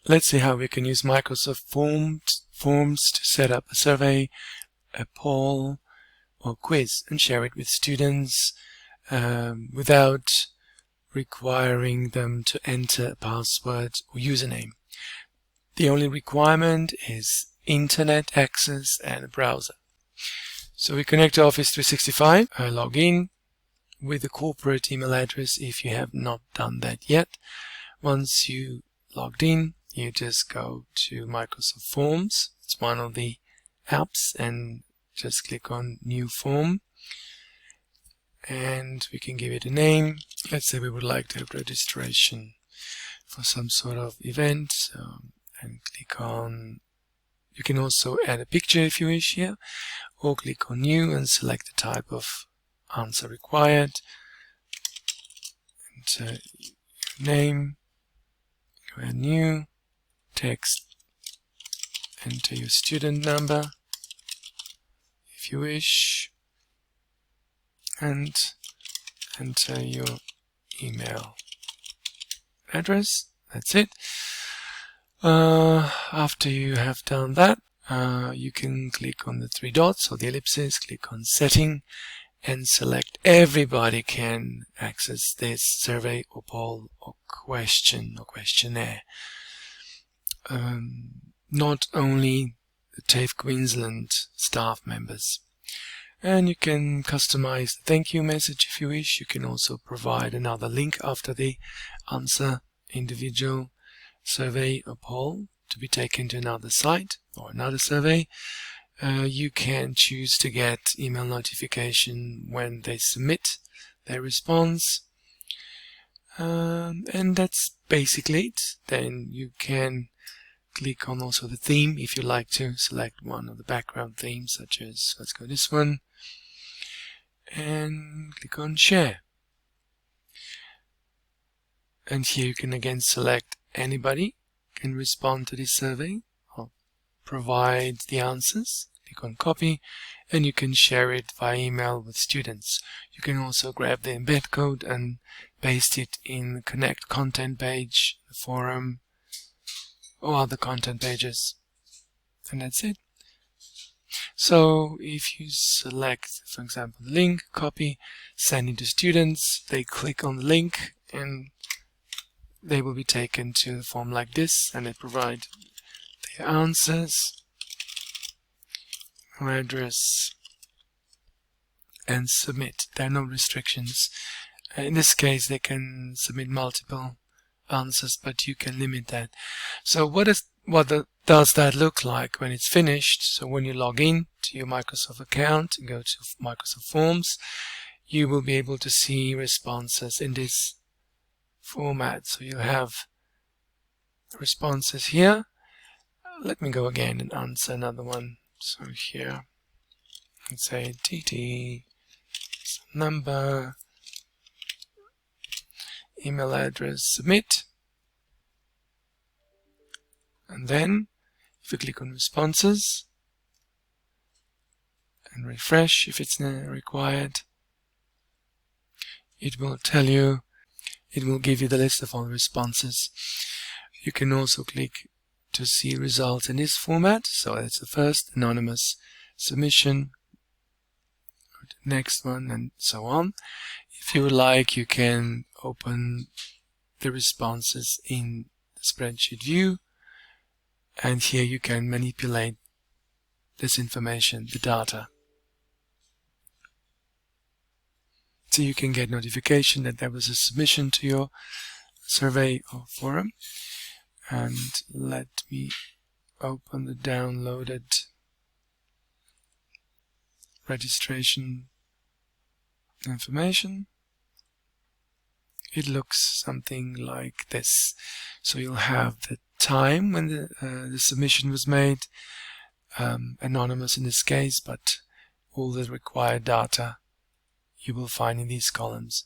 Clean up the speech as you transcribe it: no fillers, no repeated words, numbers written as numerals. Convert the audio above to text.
let's see how we can use Microsoft Forms to set up a survey, a poll, or quiz and share it with students without requiring them to enter a password or username. The only requirement is internet access and a browser. So we connect to Office 365, log in with a corporate email address if you have not done that yet. Once you logged in, you just go to Microsoft Forms. It's one of the apps, and just click on New Form. And we can give it a name. Let's say we would like to have registration for some sort of event. And click on, you can also add a picture if you wish here, or click on New and select the type of answer required. Enter your name, add new, text, enter your student number if you wish, and enter your email address. That's it. After you have done that, you can click on the three dots or the ellipses, click on Setting, and select Everybody can access this survey or poll or question or questionnaire. Not only the TAFE Queensland staff members. And you can customize the thank you message if you wish. You can also provide another link after the answer individual survey or poll to be taken to another site or another survey. You can choose to get email notification when they submit their response. And that's basically it. Then you can click on also the theme if you like to select one of the background themes, such as, let's go this one, and click on Share. And here you can again select anybody can respond to this survey or provide the answers. Click on Copy, and you can share it via email with students. You can also grab the embed code and paste it in the Connect content page, the forum, or other content pages. And that's it. So if you select, for example, the link, copy, send it to students, they click on the link and they will be taken to a form like this, and they provide their answers, address, and submit. There are no restrictions. In this case, they can submit multiple answers, but you can limit that. So what does that look like when it's finished? So when you log in to your Microsoft account and go to Microsoft Forms, you will be able to see responses in this format. So you have responses here. Let me go again and answer another one. So here, let's say TT, number, email address, submit. And then if you click on responses and refresh if it's required, it will tell you, it will give you the list of all responses. You can also click to see results in this format. So that's the first anonymous submission, the next one, and so on. If you would like, you can open the responses in the spreadsheet view, and here you can manipulate this information, the data. So you can get notification that there was a submission to your survey or forum. And let me open the downloaded registration information. It looks something like this. So you'll have the time when the submission was made, anonymous in this case, but all the required data you will find in these columns.